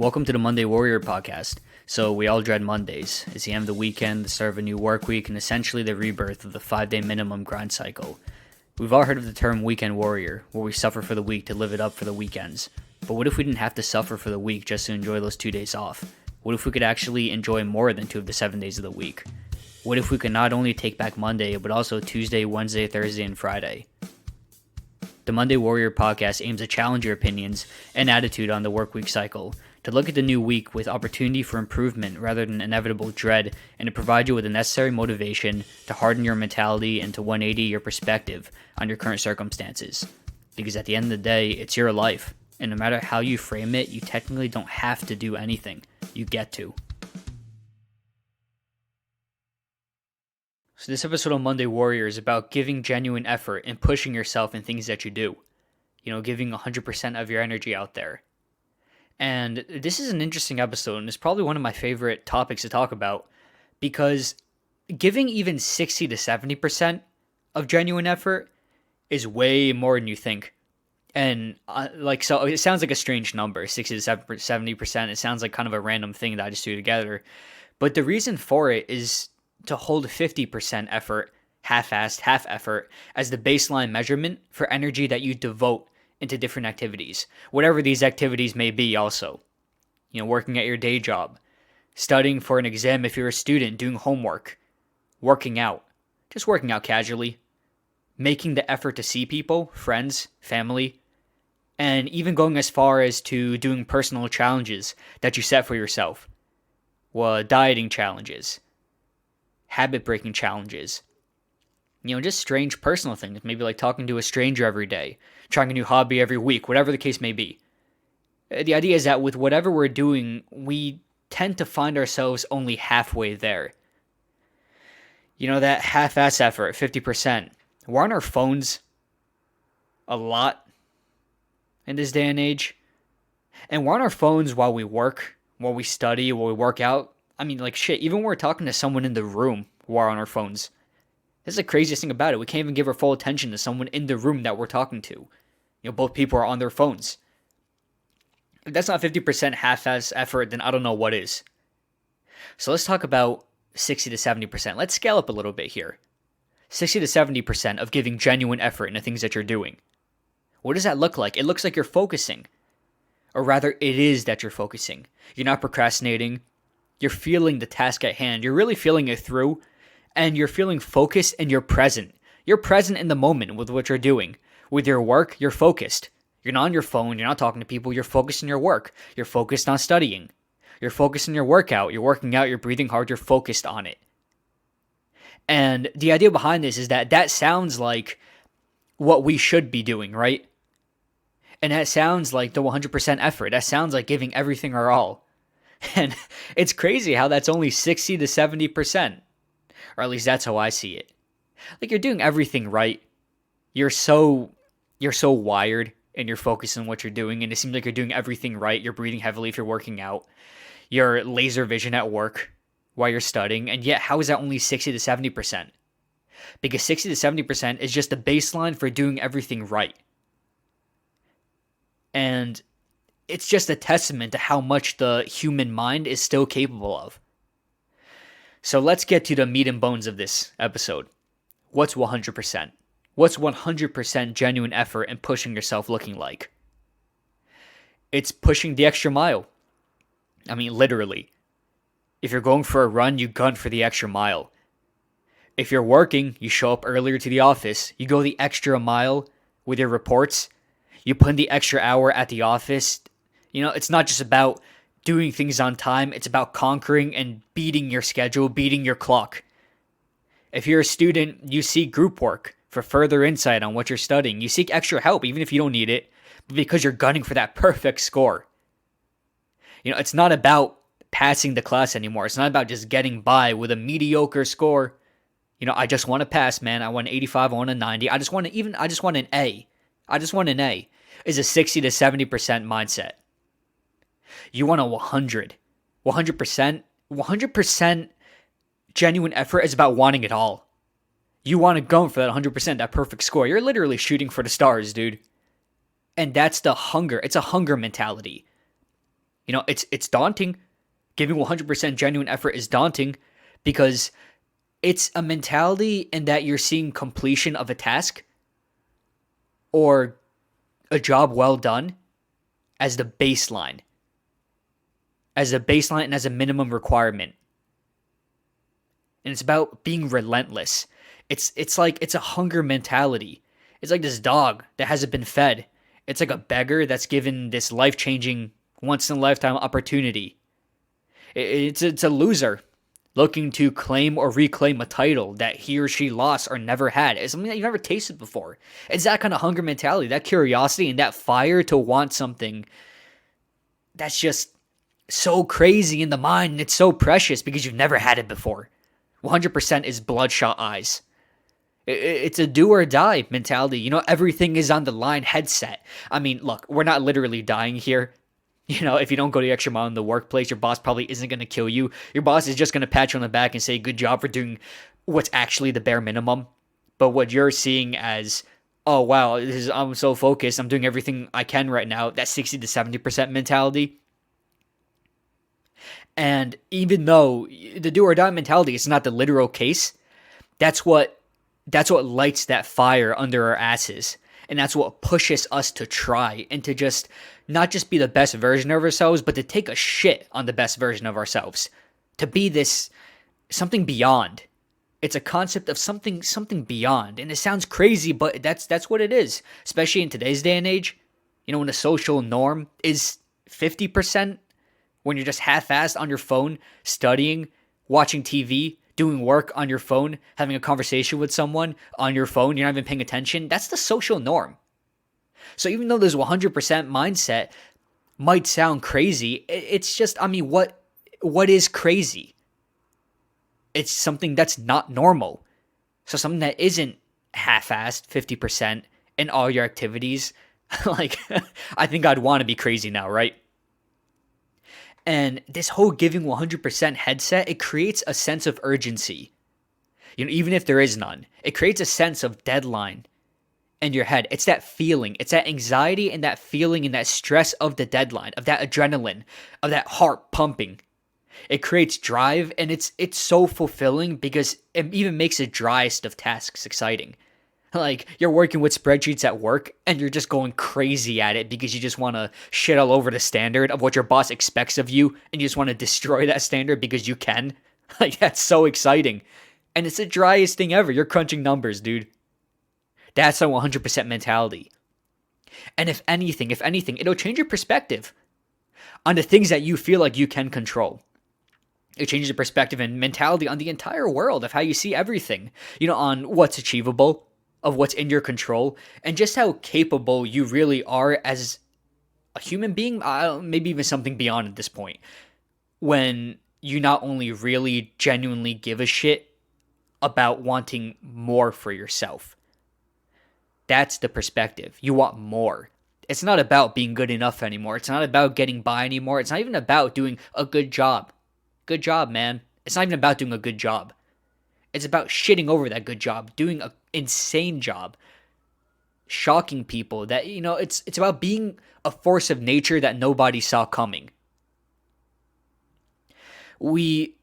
Welcome to the Monday Warrior podcast. So we all dread Mondays. It's the end of the weekend, the start of a new work week, and essentially the rebirth of the 5-day minimum grind cycle. We've all heard of the term weekend warrior, where we suffer for the week to live it up for the weekends. But what if we didn't have to suffer for the week just to enjoy those 2 days off? What if we could actually enjoy more than 2 of the 7 days of the week? What if we could not only take back Monday, but also Tuesday, Wednesday, Thursday, and Friday? The Monday Warrior podcast aims to challenge your opinions and attitude on the workweek cycle, to look at the new week with opportunity for improvement rather than inevitable dread, and to provide you with the necessary motivation to harden your mentality and to 180 your perspective on your current circumstances. Because at the end of the day, it's your life, and no matter how you frame it, you technically don't have to do anything. You get to. So this episode of Monday Warrior is about giving genuine effort and pushing yourself in things that you do. Giving 100% of your energy out there. And this is an interesting episode, and it's probably one of my favorite topics to talk about, because giving even 60 to 70% of genuine effort is way more than you think. And so it sounds like a strange number, 60 to 70%. It sounds like kind of a random thing that I just threw together. But the reason for it is to hold 50% effort, half-assed, half effort, as the baseline measurement for energy that you devote into different activities, whatever these activities may be also. Working at your day job, studying for an exam if you're a student, doing homework, working out, just working out casually, making the effort to see people, friends, family, and even going as far as to doing personal challenges that you set for yourself. Dieting challenges, habit-breaking challenges, just strange personal things, maybe like talking to a stranger every day, trying a new hobby every week, whatever the case may be. The idea is that with whatever we're doing, we tend to find ourselves only halfway there. That half-ass effort, 50%. We're on our phones a lot in this day and age. And we're on our phones while we work, while we study, while we work out. Even when we're talking to someone in the room, we're on our phones. This is the craziest thing about it. We can't even give our full attention to someone in the room that we're talking to. Both people are on their phones. If that's not 50% half-ass effort, then I don't know what is. So let's talk about 60 to 70%. Let's scale up a little bit here. 60 to 70% of giving genuine effort in the things that you're doing. What does that look like? It looks like you're focusing. Or rather, it is that you're focusing. You're not procrastinating. You're feeling the task at hand. You're really feeling it through. And you're feeling focused and you're present. You're present in the moment with what you're doing. With your work, you're focused. You're not on your phone. You're not talking to people. You're focused on your work. You're focused on studying. You're focused on your workout. You're working out. You're breathing hard. You're focused on it. And the idea behind this is that sounds like what we should be doing, right? And that sounds like the 100% effort. That sounds like giving everything our all. And it's crazy how that's only 60 to 70%. Or at least that's how I see it. Like, you're doing everything right. You're so wired and you're focused on what you're doing, and it seems like you're doing everything right. You're breathing heavily if you're working out. You're laser vision at work while you're studying, and yet how is that only 60 to 70%? Because 60 to 70% is just the baseline for doing everything right. And it's just a testament to how much the human mind is still capable of. So let's get to the meat and bones of this episode. What's 100%? What's 100% genuine effort and pushing yourself looking like? It's pushing the extra mile. Literally. If you're going for a run, you gun for the extra mile. If you're working, you show up earlier to the office. You go the extra mile with your reports. You put in the extra hour at the office. It's not just about doing things on time. It's about conquering and beating your schedule, beating your clock. If you're a student, you seek group work for further insight on what you're studying. You seek extra help, even if you don't need it, because you're gunning for that perfect score. It's not about passing the class anymore. It's not about just getting by with a mediocre score. I just want to pass, man. I want an 85, I want a 90. I just want an A. I just want an A. Is a 60 to 70% mindset. You want a 100. 100% genuine effort is about wanting it all. You want to go for that 100%, that perfect score. You're literally shooting for the stars, dude. And that's the hunger. It's a hunger mentality. It's daunting. Giving 100% genuine effort is daunting because it's a mentality in that you're seeing completion of a task or a job well done as the baseline, and as a minimum requirement. And it's about being relentless. It's like it's a hunger mentality. It's like this dog that hasn't been fed. It's like a beggar that's given this life-changing, once in a lifetime opportunity. It's a loser looking to claim or reclaim a title that he or she lost or never had. It's something that you've never tasted before. It's that kind of hunger mentality, that curiosity and that fire to want something that's just so crazy in the mind, and it's so precious because you've never had it before. 100% is bloodshot eyes. It's a do or die mentality. Everything is on the line headset. I mean, look, we're not literally dying here. If you don't go the extra mile in the workplace, your boss probably isn't going to kill you. Your boss is just going to pat you on the back and say, good job for doing what's actually the bare minimum. But what you're seeing as, oh, wow, I'm so focused, I'm doing everything I can right now, that 60 to 70% mentality. And even though the do or die mentality is not the literal case, that's what lights that fire under our asses. And that's what pushes us to try and to just not just be the best version of ourselves, but to take a shit on the best version of ourselves. To be this something beyond. It's a concept of something beyond. And it sounds crazy, but that's what it is. Especially in today's day and age. When the social norm is 50%, when you're just half-assed on your phone, studying, watching TV, doing work on your phone, having a conversation with someone on your phone, you're not even paying attention, that's the social norm. So even though this 100% mindset might sound crazy, it's just, what is crazy? It's something that's not normal. So something that isn't half-assed 50% in all your activities. Like, I think I'd want to be crazy now, right? And this whole giving 100% headset, it creates a sense of urgency. Even if there is none, it creates a sense of deadline in your head. It's that feeling, it's that anxiety and that feeling and that stress of the deadline, of that adrenaline, of that heart pumping. It creates drive, and it's so fulfilling because it even makes the driest of tasks exciting. Like, you're working with spreadsheets at work and you're just going crazy at it because you just want to shit all over the standard of what your boss expects of you, and you just want to destroy that standard because you can. Like, that's so exciting. And it's the driest thing ever. You're crunching numbers, dude. That's a 100% mentality. And if anything, it'll change your perspective on the things that you feel like you can control. It changes your perspective and mentality on the entire world of how you see everything, on what's achievable, of what's in your control, and just how capable you really are as a human being, maybe even something beyond at this point, when you not only really genuinely give a shit about wanting more for yourself. That's the perspective. You want more. It's not about being good enough anymore. It's not about getting by anymore. It's not even about doing a good job. Good job, man. It's not even about doing a good job. It's about shitting over that good job, doing an insane job, shocking people. That, it's about being a force of nature that nobody saw coming. We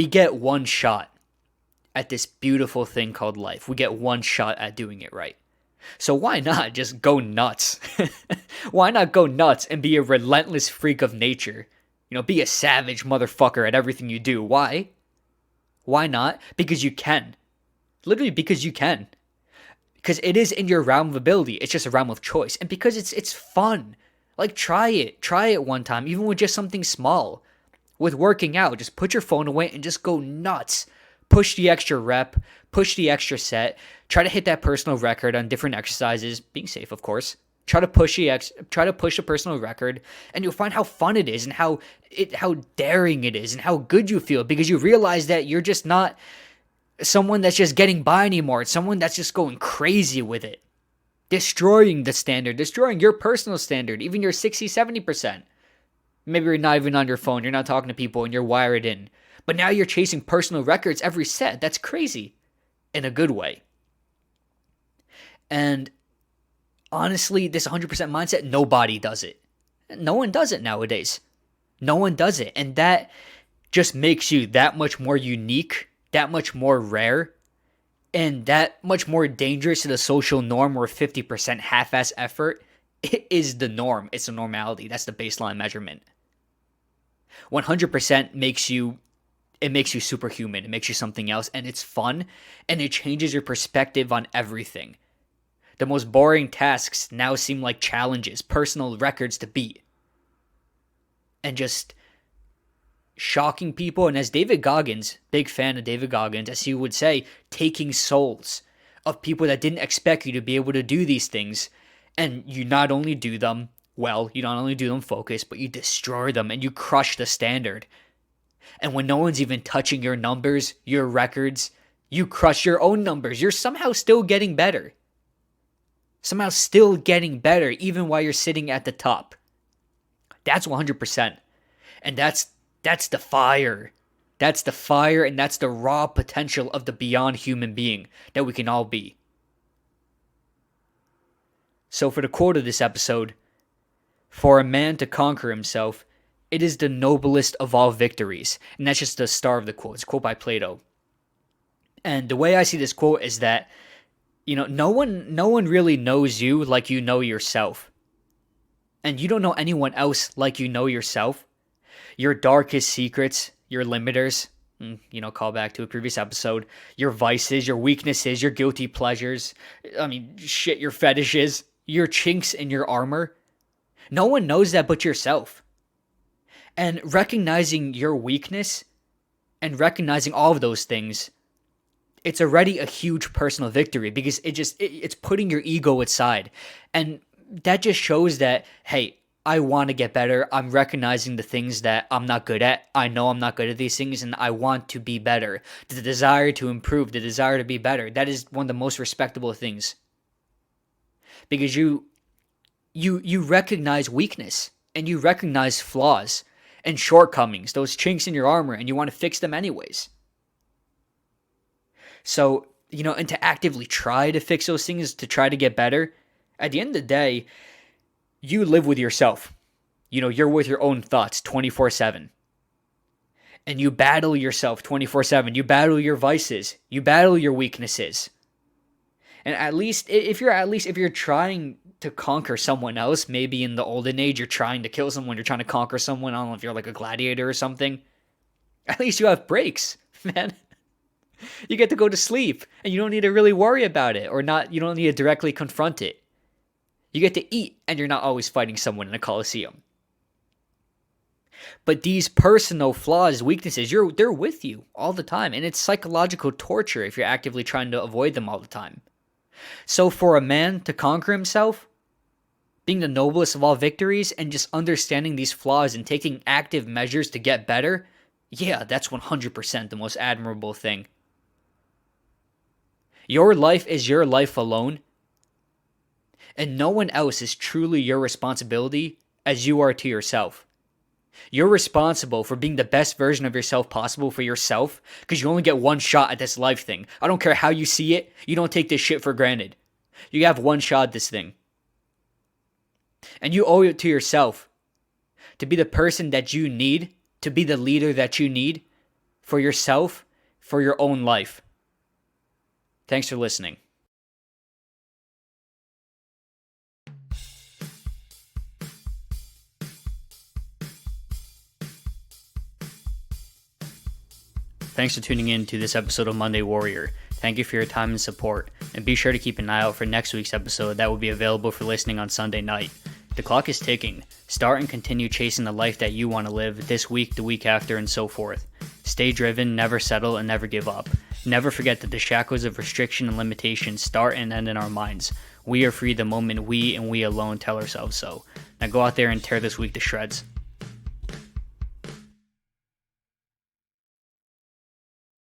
get one shot at this beautiful thing called life. We get one shot at doing it right. So why not just go nuts? Why not go nuts and be a relentless freak of nature? Be a savage motherfucker at everything you do. Why? Why not? Because you can. Literally because you can. Because it is in your realm of ability. It's just a realm of choice. And because it's fun. Like, try it. Try it one time, even with just something small. With working out, just put your phone away and just go nuts. Push the extra rep. Push the extra set. Try to hit that personal record on different exercises. Being safe, of course. Try to push a personal record, and you'll find how fun it is and how daring it is and how good you feel, because you realize that you're just not someone that's just getting by anymore. It's someone that's just going crazy with it. Destroying the standard, destroying your personal standard, even your 60, 70%. Maybe you're not even on your phone, you're not talking to people, and you're wired in. But now you're chasing personal records every set. That's crazy. In a good way. And honestly, this 100% mindset, nobody does it. No one does it nowadays. No one does it. And that just makes you that much more unique, that much more rare, and that much more dangerous to the social norm where 50% half-ass effort is the norm. It's the normality. That's the baseline measurement. 100% makes you superhuman. It makes you something else, and it's fun, and it changes your perspective on everything. The most boring tasks now seem like challenges, personal records to beat. And just shocking people. And as David Goggins, big fan of David Goggins, as he would say, taking souls of people that didn't expect you to be able to do these things. And you not only do them well, you not only do them focused, but you destroy them and you crush the standard. And when no one's even touching your numbers, your records, you crush your own numbers. You're somehow still getting better. Somehow still getting better even while you're sitting at the top. That's 100%. And that's the fire. That's the fire, and that's the raw potential of the beyond human being that we can all be. So for the quote of this episode, for a man to conquer himself, it is the noblest of all victories. And that's just the star of the quote. It's a quote by Plato. And the way I see this quote is that, no one really knows you like you know yourself. And you don't know anyone else like you know yourself. Your darkest secrets, your limiters, call back to a previous episode, your vices, your weaknesses, your guilty pleasures, your fetishes, your chinks in your armor. No one knows that but yourself. And recognizing your weakness and recognizing all of those things, it's already a huge personal victory because it's putting your ego aside. And that just shows that, hey, I want to get better. I'm recognizing the things that I'm not good at. I know I'm not good at these things and I want to be better. The desire to improve, the desire to be better, that is one of the most respectable things. Because you recognize weakness and you recognize flaws and shortcomings, those chinks in your armor, and you want to fix them anyways. So, and to actively try to fix those things, to try to get better, at the end of the day, you live with yourself. You're with your own thoughts 24/7. And you battle yourself 24/7. You battle your vices. You battle your weaknesses. And if you're trying to conquer someone else, maybe in the olden age, you're trying to kill someone, you're trying to conquer someone, I don't know if you're like a gladiator or something, at least you have breaks, man. You get to go to sleep and you don't need to really worry about it you don't need to directly confront it. You get to eat and you're not always fighting someone in a coliseum. But these personal flaws, weaknesses, they're with you all the time. And it's psychological torture if you're actively trying to avoid them all the time. So for a man to conquer himself, being the noblest of all victories and just understanding these flaws and taking active measures to get better, yeah, that's 100% the most admirable thing. Your life is your life alone. And no one else is truly your responsibility as you are to yourself. You're responsible for being the best version of yourself possible for yourself because you only get one shot at this life thing. I don't care how you see it. You don't take this shit for granted. You have one shot at this thing. And you owe it to yourself to be the person that you need, to be the leader that you need for yourself, for your own life. Thanks for listening. Thanks for tuning in to this episode of Monday Warrior. Thank you for your time and support, and be sure to keep an eye out for next week's episode that will be available for listening on Sunday night. The clock is ticking. Start and continue chasing the life that you want to live this week, the week after, and so forth. Stay driven, never settle, and never give up. Never forget that the shackles of restriction and limitation start and end in our minds. We are free the moment we and we alone tell ourselves so. Now go out there and tear this week to shreds.